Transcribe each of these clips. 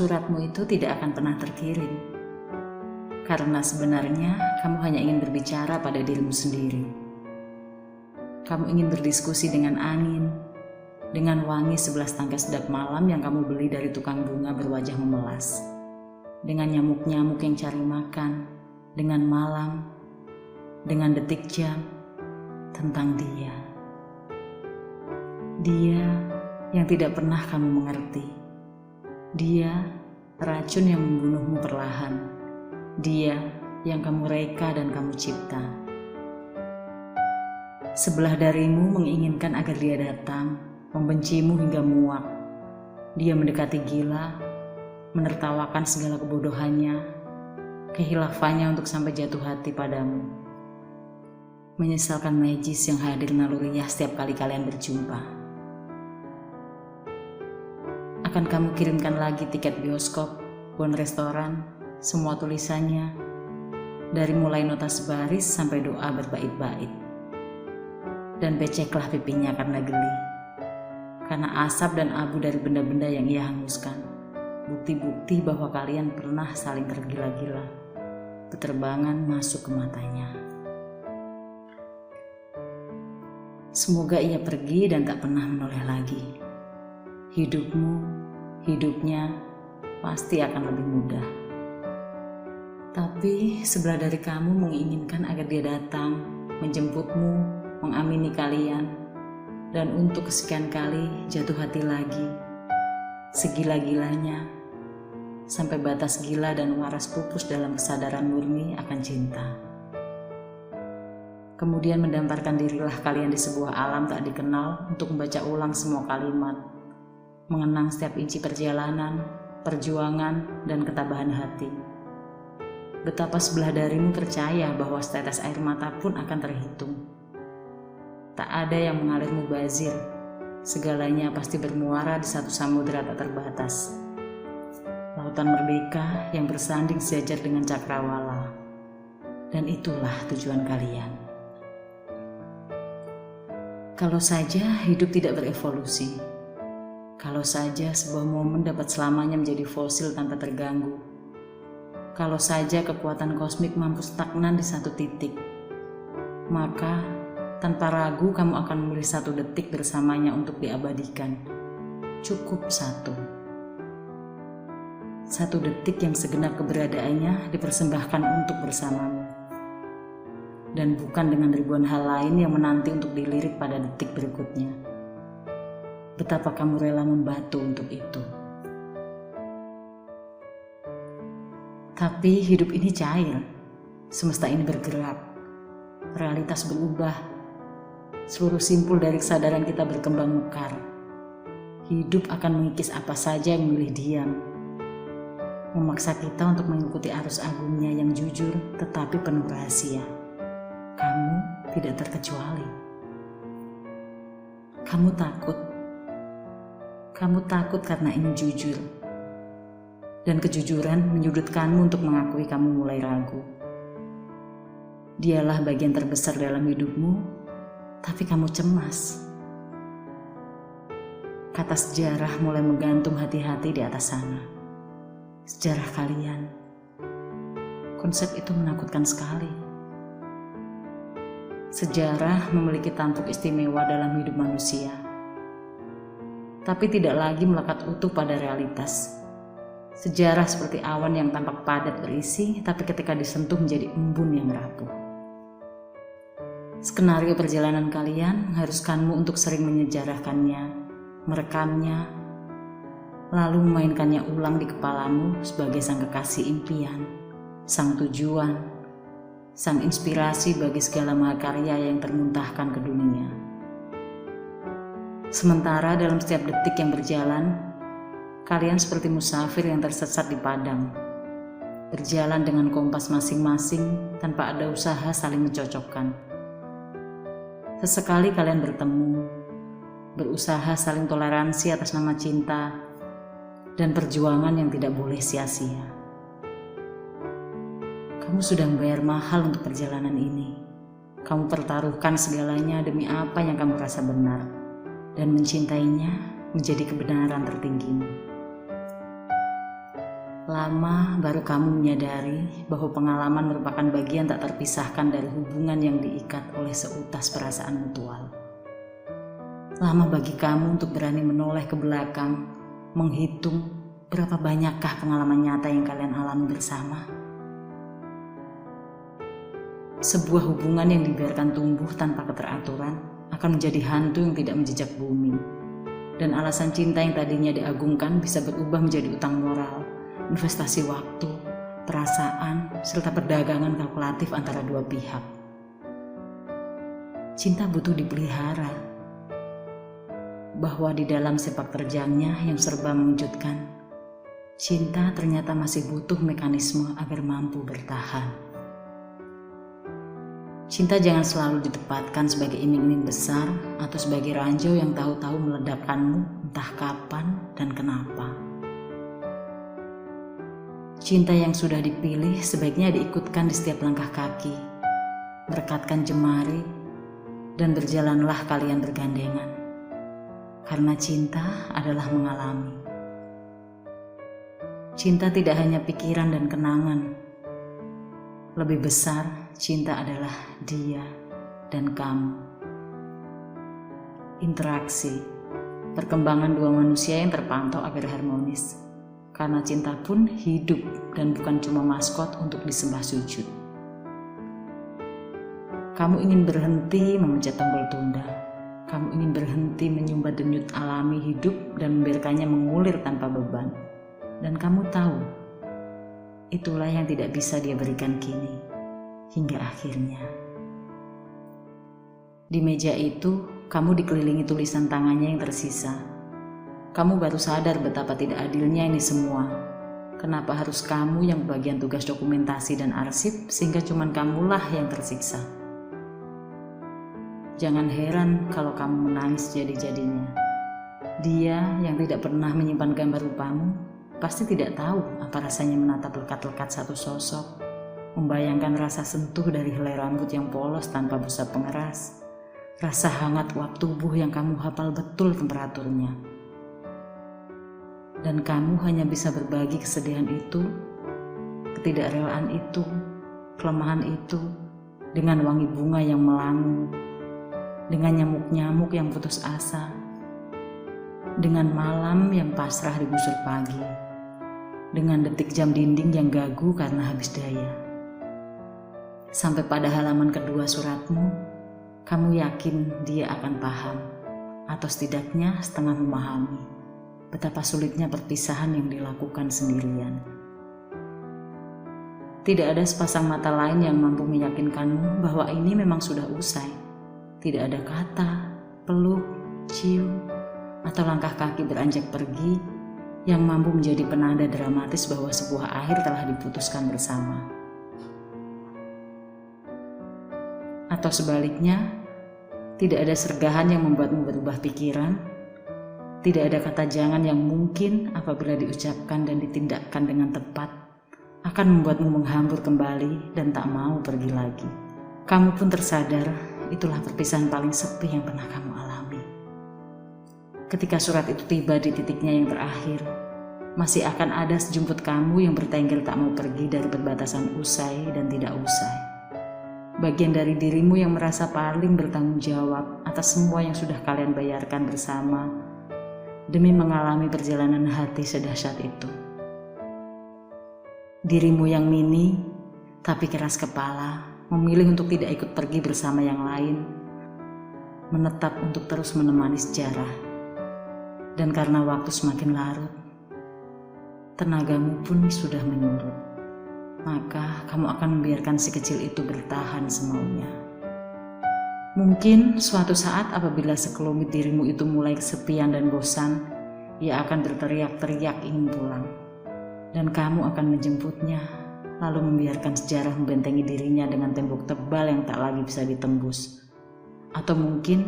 suratmu itu tidak akan pernah terkirim. Karena sebenarnya kamu hanya ingin berbicara pada dirimu sendiri. Kamu ingin berdiskusi dengan angin, dengan wangi 11 tangkai sedap malam yang kamu beli dari tukang bunga berwajah memelas, dengan nyamuk-nyamuk yang cari makan, dengan malam, dengan detik jam, tentang dia. Dia yang tidak pernah kamu mengerti. Dia racun yang membunuhmu perlahan. Dia yang kamu reka dan kamu cipta. Sebelah darimu menginginkan agar dia datang, membencimu hingga muak. Dia mendekati gila, menertawakan segala kebodohannya, kehilafannya untuk sampai jatuh hati padamu. Menyesalkan magis yang hadir naluriah setiap kali kalian berjumpa. Akan kamu kirimkan lagi tiket bioskop, bon restoran, semua tulisannya, dari mulai nota sebaris sampai doa berbait-bait. Dan beceklah pipinya karena geli, karena asap dan abu dari benda-benda yang ia hanguskan. Bukti-bukti bahwa kalian pernah saling tergila-gila, beterbangan masuk ke matanya. Semoga ia pergi dan tak pernah menoleh lagi. Hidupmu, hidupnya pasti akan lebih mudah. Tapi sebelah dari kamu menginginkan agar dia datang, menjemputmu, mengamini kalian, dan untuk kesekian kali jatuh hati lagi, segila-gilanya, sampai batas gila dan waras pupus dalam kesadaran murni akan cinta. Kemudian mendamparkan dirilah kalian di sebuah alam tak dikenal untuk membaca ulang semua kalimat, mengenang setiap inci perjalanan, perjuangan, dan ketabahan hati. Betapa sebelah darimu percaya bahwa setetes air mata pun akan terhitung. Tak ada yang mengalir mubazir, segalanya pasti bermuara di satu samudera tak terbatas. Lautan merdeka yang bersanding sejajar dengan cakrawala. Dan itulah tujuan kalian. Kalau saja hidup tidak berevolusi, kalau saja sebuah momen dapat selamanya menjadi fosil tanpa terganggu, kalau saja kekuatan kosmik mampu stagnan di satu titik, maka tanpa ragu kamu akan memilih satu detik bersamanya untuk diabadikan. Cukup satu. Satu detik yang segenap keberadaannya dipersembahkan untuk bersamamu. Dan bukan dengan ribuan hal lain yang menanti untuk dilirik pada detik berikutnya. Betapa kamu rela membatu untuk itu. Tapi hidup ini cair, semesta ini bergerak, realitas berubah, seluruh simpul dari kesadaran kita berkembang mekar. Hidup akan mengikis apa saja yang memilih diam, memaksa kita untuk mengikuti arus agungnya yang jujur tetapi penuh rahasia. Kamu tidak terkecuali. Kamu takut. Kamu takut karena ingin jujur. Dan kejujuran menyudutkanmu untuk mengakui kamu mulai ragu. Dialah bagian terbesar dalam hidupmu, tapi kamu cemas. Kata sejarah mulai menggantung hati-hati di atas sana. Sejarah kalian. Konsep itu menakutkan sekali. Sejarah memiliki tampuk istimewa dalam hidup manusia, tapi tidak lagi melekat utuh pada realitas. Sejarah seperti awan yang tampak padat berisi, tapi ketika disentuh menjadi embun yang rapuh. Skenario perjalanan kalian mengharuskanmu untuk sering menyejarahkannya, merekamnya, lalu memainkannya ulang di kepalamu sebagai sang kekasih impian, sang tujuan, sang inspirasi bagi segala mahakarya yang termuntahkan ke dunia. Sementara dalam setiap detik yang berjalan, kalian seperti musafir yang tersesat di padang, berjalan dengan kompas masing-masing tanpa ada usaha saling mencocokkan. Sesekali kalian bertemu, berusaha saling toleransi atas nama cinta dan perjuangan yang tidak boleh sia-sia. Kamu sudah membayar mahal untuk perjalanan ini. Kamu pertaruhkan segalanya demi apa yang kamu rasa benar, dan mencintainya menjadi kebenaran tertinggimu. Lama baru kamu menyadari bahwa pengalaman merupakan bagian tak terpisahkan dari hubungan yang diikat oleh seutas perasaan mutual. Lama bagi kamu untuk berani menoleh ke belakang, menghitung berapa banyakkah pengalaman nyata yang kalian alami bersama. Sebuah hubungan yang dibiarkan tumbuh tanpa keteraturan akan menjadi hantu yang tidak menjejak bumi. Dan alasan cinta yang tadinya diagungkan bisa berubah menjadi utang moral, investasi waktu, perasaan, serta perdagangan kalkulatif antara dua pihak. Cinta butuh dipelihara, bahwa di dalam sepak terjangnya yang serba mengejutkan, cinta ternyata masih butuh mekanisme agar mampu bertahan. Cinta jangan selalu ditempatkan sebagai iming-iming besar atau sebagai ranjau yang tahu-tahu meledakkanmu entah kapan dan kenapa. Cinta yang sudah dipilih sebaiknya diikutkan di setiap langkah kaki, merekatkan jemari, dan berjalanlah kalian bergandengan. Karena cinta adalah mengalami. Cinta tidak hanya pikiran dan kenangan. Lebih besar, cinta adalah dia dan kamu. Interaksi, perkembangan dua manusia yang terpantau agar harmonis. Karena cinta pun hidup dan bukan cuma maskot untuk disembah sujud. Kamu ingin berhenti memencet tombol tunda. Kamu ingin berhenti menyumbat denyut alami hidup dan membiarkannya mengulir tanpa beban. Dan kamu tahu, itulah yang tidak bisa dia berikan kini, hingga akhirnya. Di meja itu, kamu dikelilingi tulisan tangannya yang tersisa. Kamu baru sadar betapa tidak adilnya ini semua. Kenapa harus kamu yang bagian tugas dokumentasi dan arsip, sehingga cuman kamulah yang tersiksa. Jangan heran kalau kamu menangis jadi-jadinya. Dia yang tidak pernah menyimpan gambar rupamu, pasti tidak tahu apa rasanya menatap lekat-lekat satu sosok, membayangkan rasa sentuh dari helai rambut yang polos tanpa busa pengeras, rasa hangat uap tubuh yang kamu hafal betul temperaturnya. Dan kamu hanya bisa berbagi kesedihan itu, ketidakrelaan itu, kelemahan itu, dengan wangi bunga yang melangu, dengan nyamuk-nyamuk yang putus asa, dengan malam yang pasrah digusur pagi, dengan detik jam dinding yang gagu karena habis daya. Sampai pada halaman kedua suratmu, kamu yakin dia akan paham, atau setidaknya setengah memahami betapa sulitnya perpisahan yang dilakukan sendirian. Tidak ada sepasang mata lain yang mampu meyakinkanmu bahwa ini memang sudah usai. Tidak ada kata, peluk, cium, atau langkah kaki beranjak pergi yang mampu menjadi penanda dramatis bahwa sebuah akhir telah diputuskan bersama. Atau sebaliknya, tidak ada sergahan yang membuatmu berubah pikiran. Tidak ada kata jangan yang mungkin apabila diucapkan dan ditindakkan dengan tepat akan membuatmu menghambur kembali dan tak mau pergi lagi. Kamu pun tersadar itulah perpisahan paling sepi yang pernah kamu alami. Ketika surat itu tiba di titiknya yang terakhir, masih akan ada sejumput kamu yang bertengger tak mau pergi dari perbatasan usai dan tidak usai. Bagian dari dirimu yang merasa paling bertanggung jawab atas semua yang sudah kalian bayarkan bersama demi mengalami perjalanan hati sedahsyat itu. Dirimu yang mini, tapi keras kepala, memilih untuk tidak ikut pergi bersama yang lain, menetap untuk terus menemani sejarah. Dan karena waktu semakin larut, tenagamu pun sudah menyurut, maka kamu akan membiarkan si kecil itu bertahan semaunya. Mungkin suatu saat apabila sekelumit dirimu itu mulai kesepian dan bosan, ia akan berteriak-teriak ingin pulang. Dan kamu akan menjemputnya, lalu membiarkan sejarah membentengi dirinya dengan tembok tebal yang tak lagi bisa ditembus. Atau mungkin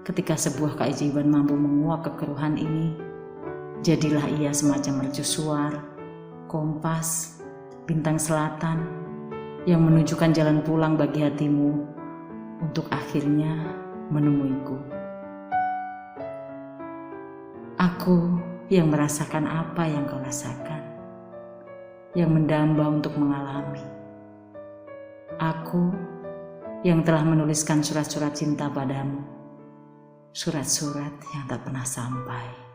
ketika sebuah keajaiban mampu menguak kekeruhan ini, jadilah ia semacam mercusuar, kompas, bintang selatan yang menunjukkan jalan pulang bagi hatimu untuk akhirnya menemuiku. Aku yang merasakan apa yang kau rasakan. yang mendamba untuk mengalami. Aku yang telah menuliskan surat-surat cinta padamu, surat-surat yang tak pernah sampai.